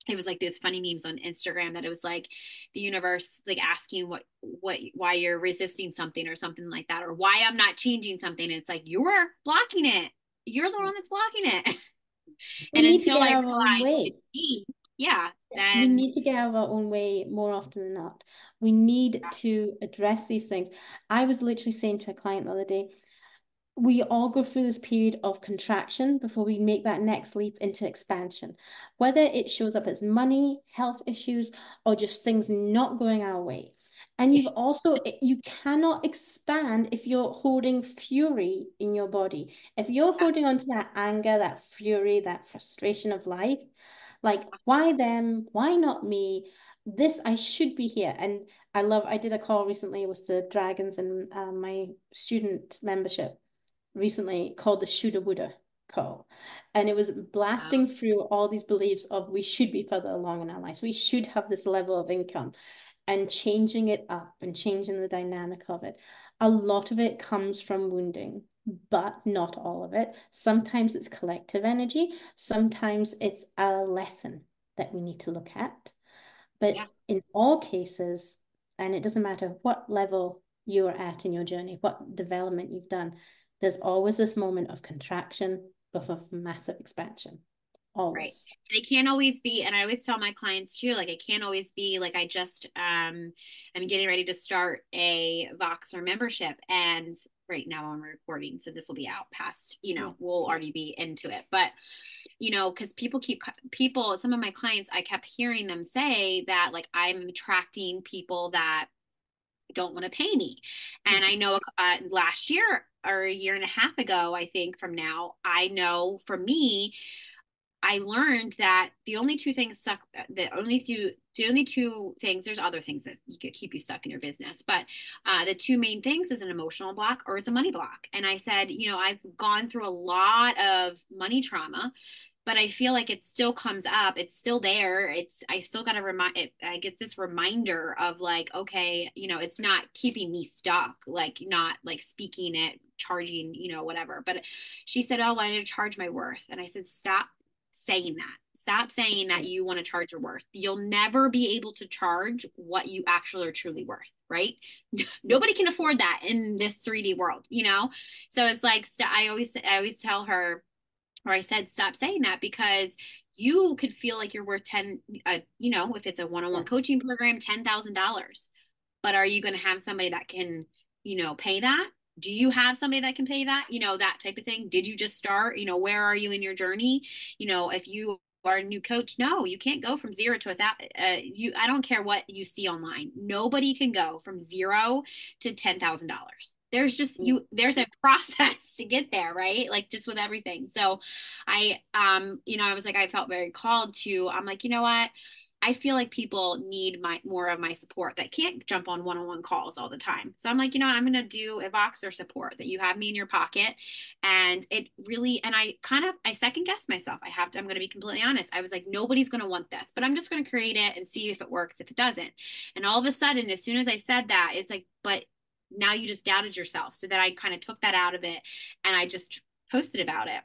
it was like those funny memes on Instagram that it was like the universe like asking why you're resisting something or something like that, or why I'm not changing something. And it's like, you're blocking it. You're the Yeah. one that's blocking it. We And need to until get I out of our own realized way. it's me, yeah, We then need to get out of our own way more often than not. We need to address these things. I was literally saying to a client the other day, we all go through this period of contraction before we make that next leap into expansion. Whether it shows up as money, health issues, or just things not going our way. And you cannot expand if you're holding fury in your body. If you're holding that's on to that anger, that fury, that frustration of life, like, why them? Why not me? I should be here. And I did a call recently with the Dragons and my student membership recently called the shoulda woulda call. And it was blasting through all these beliefs of we should be further along in our lives. We should have this level of income and changing it up and changing the dynamic of it. A lot of it comes from wounding, but not all of it. Sometimes it's collective energy. Sometimes it's a lesson that we need to look at. yeah, But in all cases, and it doesn't matter what level you're at in your journey, what development you've done, there's always this moment of contraction before massive expansion. right. Always. And it can't always be, and I always tell my clients too, like, it can't always be like, I just I'm getting ready to start a Voxer membership, and right now I'm recording, so this will be out past, Yeah. we'll already be into it. But because some of my clients, I kept hearing them say that, like, I'm attracting people that don't want to pay me. And I know last year or a year and a half ago, I think from now, I know for me, I learned that the only two things suck. The only two things. There's other things that you could keep you stuck in your business, but the two main things is an emotional block or it's a money block. And I said, I've gone through a lot of money trauma, but I feel like it still comes up. It's still there. I still got to remind it. I get this reminder of like, okay, it's not keeping me stuck, like not like speaking it, charging, whatever. But she said, oh, I need to charge my worth. And I said, stop saying that. Stop saying that you want to charge your worth. You'll never be able to charge what you actually are truly worth, right? Yeah. Nobody can afford that in this 3D world. So it's like, I always tell her, or I said, stop saying that, because you could feel like you're worth 10, if it's a one-on-one Yeah. coaching program, $10,000. But are you going to have somebody that can, pay that? Do you have somebody that can pay that? That type of thing. Did you just start? Where are you in your journey? If you are a new coach, no, you can't go from zero to I don't care what you see online. Nobody can go from zero to $10,000. There's a process to get there, right? Like, just with everything. So I was like, I felt very called to, I'm like, you know what? I feel like people need more of my support that can't jump on one-on-one calls all the time. So I'm like, I'm going to do a Voxer support that you have me in your pocket. And it really, and I second guessed myself. I'm going to be completely honest. I was like, nobody's going to want this, but I'm just going to create it and see if it works, if it doesn't. And all of a sudden, as soon as I said that, it's like, but now you just doubted yourself. So that I kind of took that out of it and I just posted about it.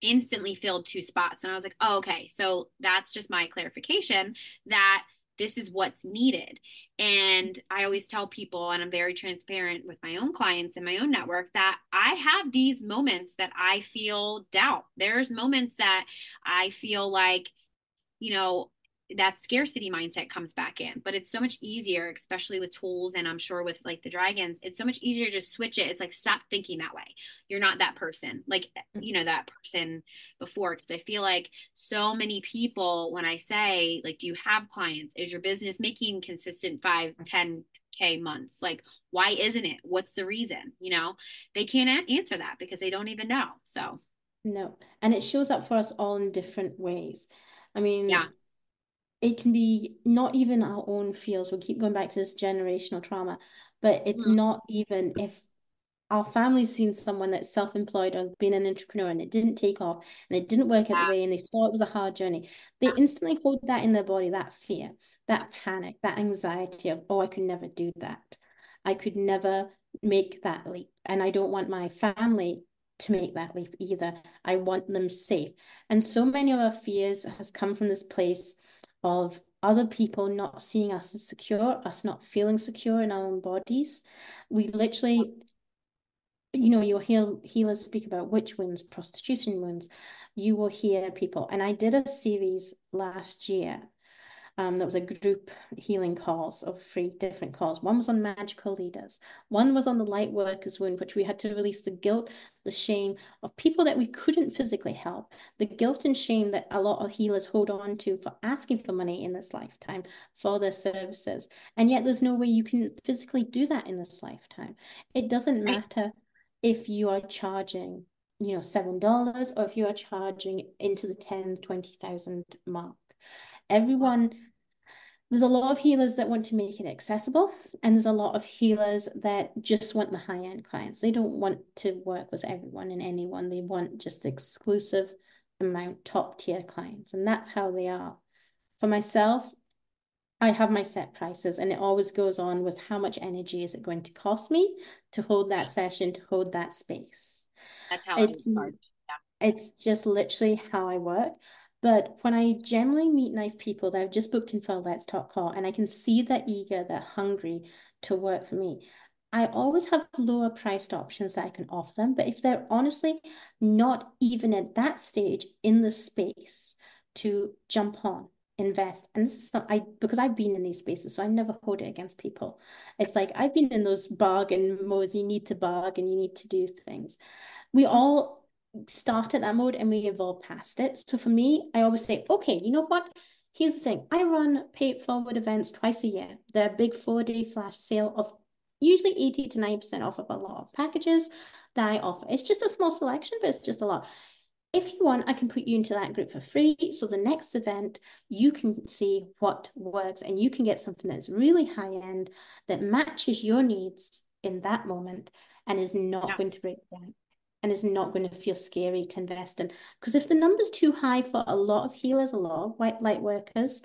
Instantly filled 2 spots. And I was like, oh, okay. So that's just my clarification that this is what's needed. And I always tell people, and I'm very transparent with my own clients and my own network, that I have these moments that I feel doubt. There's moments that I feel like, you know, that scarcity mindset comes back in. But it's so much easier, especially with tools, and I'm sure with like the dragons, it's so much easier to just switch it. It's like, stop thinking that way. You're not that person, like, that person before. Because I feel like so many people, when I say, like, do you have clients, is your business making consistent 5-10K months, like, why isn't it? What's the reason? They can't answer that because they don't even know. So No. And it shows up for us all in different ways. I yeah. mean, it can be not even our own fears. We'll keep going back to this generational trauma, but it's Mhm. not even if our family's seen someone that's self-employed or been an entrepreneur and it didn't take off and it didn't work out the Yeah. way and they saw it was a hard journey, they instantly hold that in their body, that fear, that panic, that anxiety of, oh, I could never do that. I could never make that leap. And I don't want my family to make that leap either. I want them safe. And so many of our fears has come from this place of other people not seeing us as secure, us not feeling secure in our own bodies. We literally, you'll hear healers speak about witch wounds, prostitution wounds. You will hear people, and I did a series last year. There was a group healing calls of 3 different calls. One was on magical leaders. One was on the light workers wound, which we had to release the guilt, the shame of people that we couldn't physically help, the guilt and shame that a lot of healers hold on to for asking for money in this lifetime for their services. And yet there's no way you can physically do that in this lifetime. It doesn't Right. matter if you are charging, $7 or if you are charging into the 10, 20,000 mark. Everyone, there's a lot of healers that want to make it accessible, and there's a lot of healers that just want the high-end clients. They don't want to work with everyone and anyone. They want just exclusive amount, top-tier clients, and that's how they are. For myself, I have my set prices, and it always goes on with how much energy is it going to cost me to hold that session, to hold that space. That's how I It's charge. it's just literally how I work. But when I generally meet nice people that I've just booked in for a Let's Talk call and I can see they're eager, they're hungry to work for me, I always have lower priced options that I can offer them. But if they're honestly not even at that stage in the space to jump on, invest, and this is because I've been in these spaces, so I never hold it against people. It's like I've been in those bargain modes, you need to bargain, you need to do things. We all start at that mode and we evolve past it. So for me, I always say, okay, you know what? Here's the thing. I run paid forward events twice a year. They're a big 4-day flash sale of usually 80 to 90% off of a lot of packages that I offer. It's just a small selection, but it's just a lot. If you want, I can put you into that group for free. So the next event, you can see what works and you can get something that's really high end that matches your needs in that moment and is not Yeah. going to break down and is not going to feel scary to invest in. Because if the number's too high for a lot of healers, a lot of white light workers,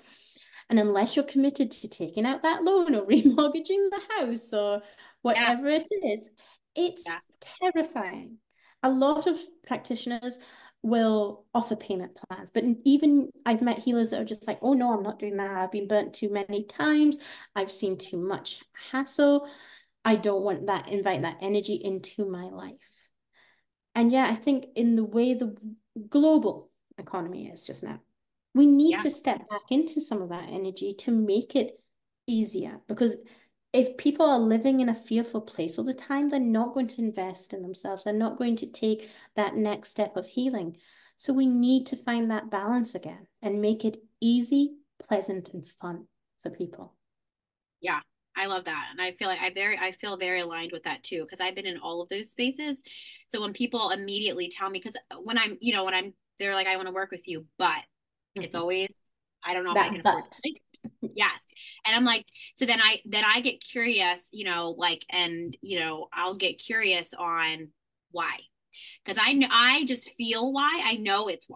and unless you're committed to taking out that loan or remortgaging the house or Yeah. whatever it is, Yeah. it's terrifying. A lot of practitioners will offer payment plans, but even I've met healers that are just like, oh no, I'm not doing that. I've been burnt too many times. I've seen too much hassle. I don't want that, invite that energy into my life. And yeah, I think in the way the global economy is just now, we need Yeah. to step back into some of that energy to make it easier. Because if people are living in a fearful place all the time, they're not going to invest in themselves. They're not going to take that next step of healing. So we need to find that balance again and make it easy, pleasant, and fun for people. Yeah. I love that. And I feel like I feel very aligned with that too, because I've been in all of those spaces. So when people immediately tell me, because when I'm, they're like, I want to work with you, but it's Mhm. always, I don't know if I can That afford but. it. Yes. And I'm like, so then I get curious, like, and, I'll get curious on why. Because I just feel why. I know it's,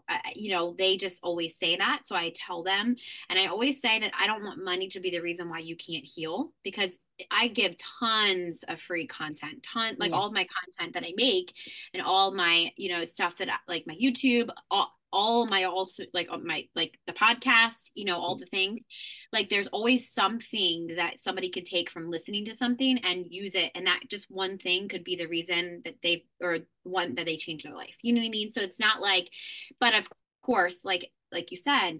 they just always say that. So I tell them, and I always say that I don't want money to be the reason why you can't heal, because I give tons of free content, like Yeah. all of my content that I make and all my, stuff that like my YouTube, all, all my also like on my like the podcast, all the things. Like there's always something that somebody could take from listening to something and use it. And that just one thing could be the reason that they or one that they change their life. You know what I mean? So it's not like, but of course, like you said,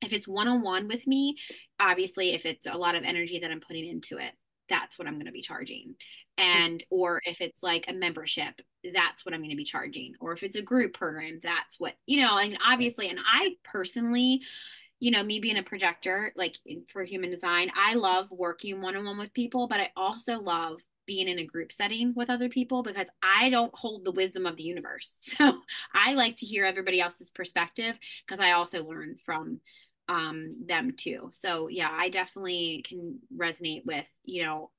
if it's one-on-one with me, obviously if it's a lot of energy that I'm putting into it, that's what I'm going to be charging. And or if it's like a membership, that's what I'm going to be charging. Or if it's a group program, that's what, and obviously, and I personally, me being a projector, like for human design, I love working one-on-one with people, but I also love being in a group setting with other people because I don't hold the wisdom of the universe. So I like to hear everybody else's perspective because I also learn from them too. So yeah, I definitely can resonate with,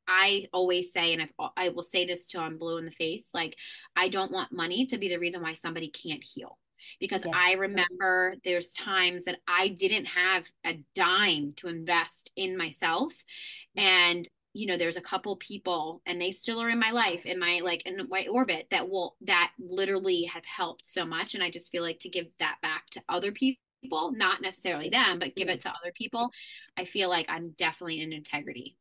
I always say, and I will say this till I'm blue in the face, like I don't want money to be the reason why somebody can't heal. Because Yes. I remember there's times that I didn't have a dime to invest in myself. And there's a couple people and they still are in my life, in my orbit that literally have helped so much. And I just feel like to give that back to other people, not necessarily them, but give it to other people. I feel like I'm definitely in integrity.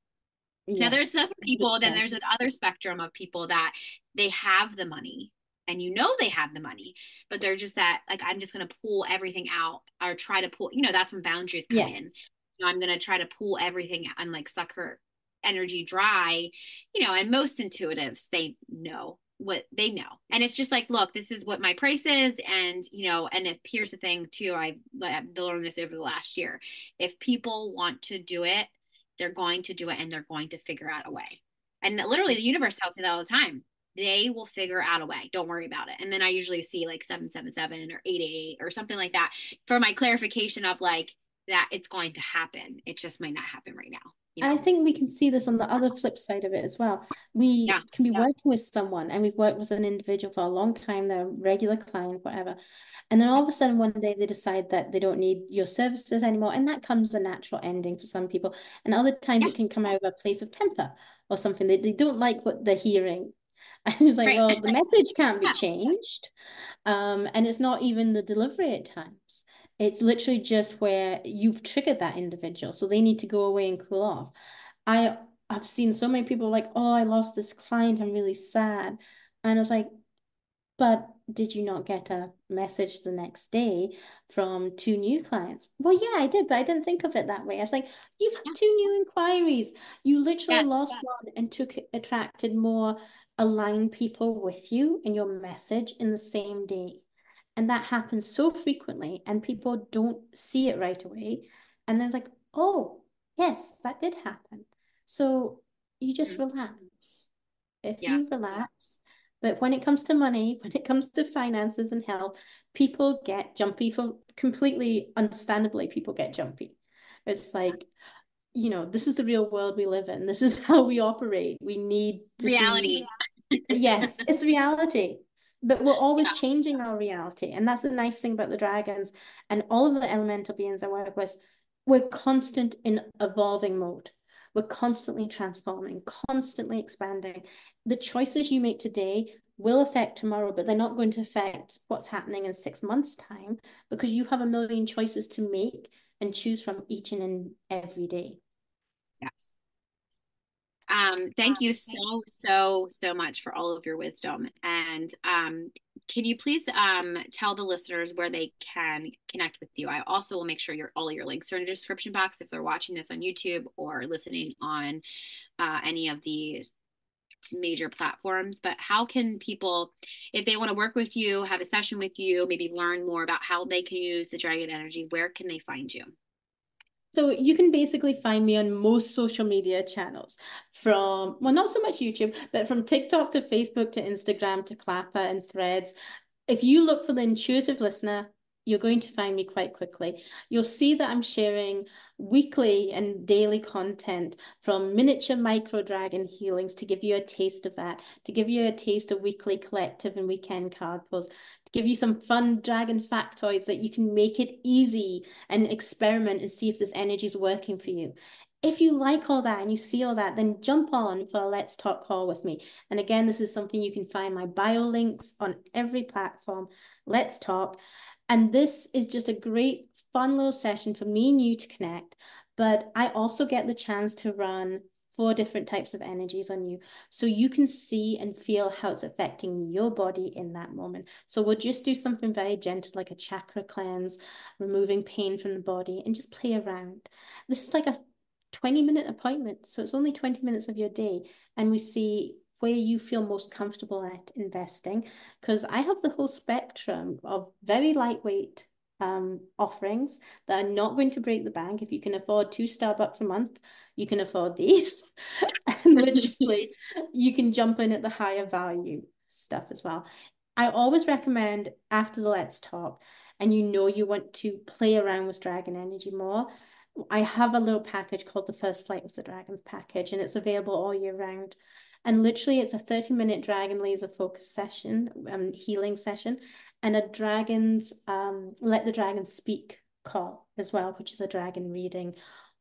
Now there's Yes. some people, then there's another spectrum of people that they have the money and they have the money, but they're just that like, I'm just going to pull everything out or try to pull, that's when boundaries come Yeah. in. I'm going to try to pull everything and like suck her energy dry, and most intuitives, they know what they know. And it's just like, look, this is what my price is. And, and if here's the thing too, I've learned this over the last year. If people want to do it, they're going to do it and they're going to figure out a way. And literally the universe tells me that all the time. They will figure out a way. Don't worry about it. And then I usually see like 777 or 888 or something like that for my clarification of like that it's going to happen. It just might not happen right now. I think we can see this on the other flip side of it as well. We Yeah. can be working with someone and we've worked with an individual for a long time, they're a regular client, whatever. And then all of a sudden one day they decide that they don't need your services anymore. And that comes a natural ending for some people. And other times Yeah. it can come out of a place of temper or something. They don't like what they're hearing. And it's like, Right. well, the message can't be Yeah. changed. And it's not even the delivery at times. It's literally just where you've triggered that individual. So they need to go away and cool off. I've seen so many people like, oh, I lost this client. I'm really sad. And I was like, but did you not get a message the next day from two new clients? Well, yeah, I did, but I didn't think of it that way. I was like, you've had Yeah. two new inquiries. You literally Yes. lost one and attracted more aligned people with you in your message in the same day. And that happens so frequently, and people don't see it right away. And then it's like, oh, yes, that did happen. So you just Mhm. relax. If Yeah. you relax, but when it comes to money, when it comes to finances and health, people get jumpy for completely understandably, people get jumpy. It's like, this is the real world we live in. This is how we operate. We need to see, Reality. yes, it's reality. But we're always Yeah. changing our reality. And that's the nice thing about the dragons and all of the elemental beings I work with. We're constant in evolving mode. We're constantly transforming, constantly expanding. The choices you make today will affect tomorrow, but they're not going to affect what's happening in 6 months' time because you have a million choices to make and choose from each and every day. Yes. Thank you so much for all of your wisdom. And can you please tell the listeners where they can connect with you? I also will make sure all your links are in the description box if they're watching this on YouTube or listening on any of the major platforms. But how can people, if they want to work with you, have a session with you, maybe learn more about how they can use the dragon energy, where can they find you? So you can basically find me on most social media channels from, well, not so much YouTube, but from TikTok to Facebook to Instagram to Clapper and Threads. If you look for the intuitive listener, you're going to find me quite quickly. You'll see that I'm sharing weekly and daily content from miniature micro dragon healings to give you a taste of that, to give you a taste of weekly collective and weekend card pulls, to give you some fun dragon factoids that you can make it easy and experiment and see if this energy is working for you. If you like all that and you see all that, then jump on for a Let's Talk call with me. And again, this is something you can find my bio links on every platform. Let's talk. And this is just a great, fun little session for me and you to connect. But I also get the chance to run 4 different types of energies on you. So you can see and feel how it's affecting your body in that moment. So we'll just do something very gentle, like a chakra cleanse, removing pain from the body, and just play around. This is like a 20-minute appointment. So it's only 20 minutes of your day. And we see where you feel most comfortable at investing. Because I have the whole spectrum of very lightweight offerings that are not going to break the bank. If you can afford 2 Starbucks a month, you can afford these. And literally, you can jump in at the higher value stuff as well. I always recommend after the Let's Talk, and you want to play around with dragon energy more. I have a little package called the First Flight with the Dragons package, and it's available all year round. And literally, it's a 30-minute dragon laser focus session, healing session, and a dragon's let the dragon speak call as well, which is a dragon reading,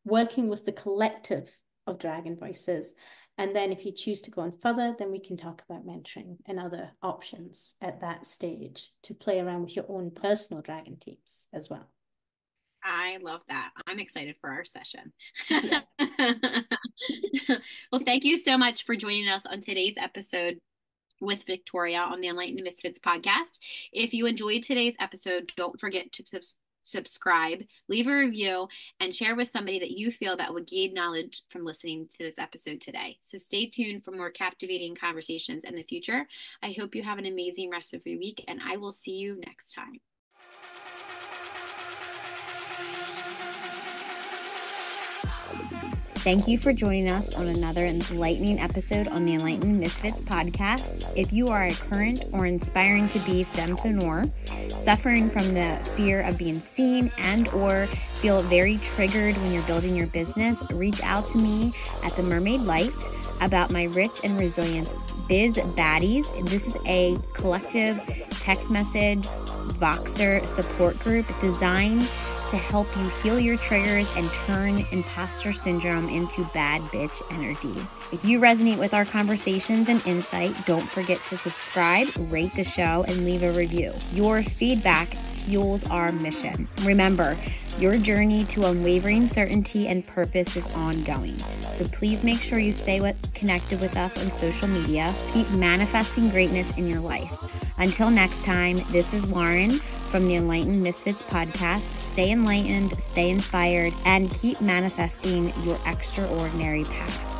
working with the collective of dragon voices. And then if you choose to go on further, then we can talk about mentoring and other options at that stage to play around with your own personal dragon teams as well. I love that. I'm excited for our session. Yeah. Well, thank you so much for joining us on today's episode with Victoria on the Enlightened Misfits podcast. If you enjoyed today's episode, don't forget to subscribe, leave a review, and share with somebody that you feel that would gain knowledge from listening to this episode today. So stay tuned for more captivating conversations in the future. I hope you have an amazing rest of your week, and I will see you next time. Thank you for joining us on another enlightening episode on the Enlightened Misfits podcast. If you are a current or inspiring to be fempreneur, suffering from the fear of being seen and or feel very triggered when you're building your business, reach out to me at The Mermaid Light about my Rich and Resilient Biz Baddies. This is a collective text message Voxer support group designed to help you heal your triggers and turn imposter syndrome into bad bitch energy. If you resonate with our conversations and insight, don't forget to subscribe, rate the show, and leave a review. Your feedback fuels our mission. Remember, your journey to unwavering certainty and purpose is ongoing. So please make sure you stay connected with us on social media. Keep manifesting greatness in your life. Until next time, this is Lauren from the Enlightened Misfits podcast. Stay enlightened, stay inspired, and keep manifesting your extraordinary path.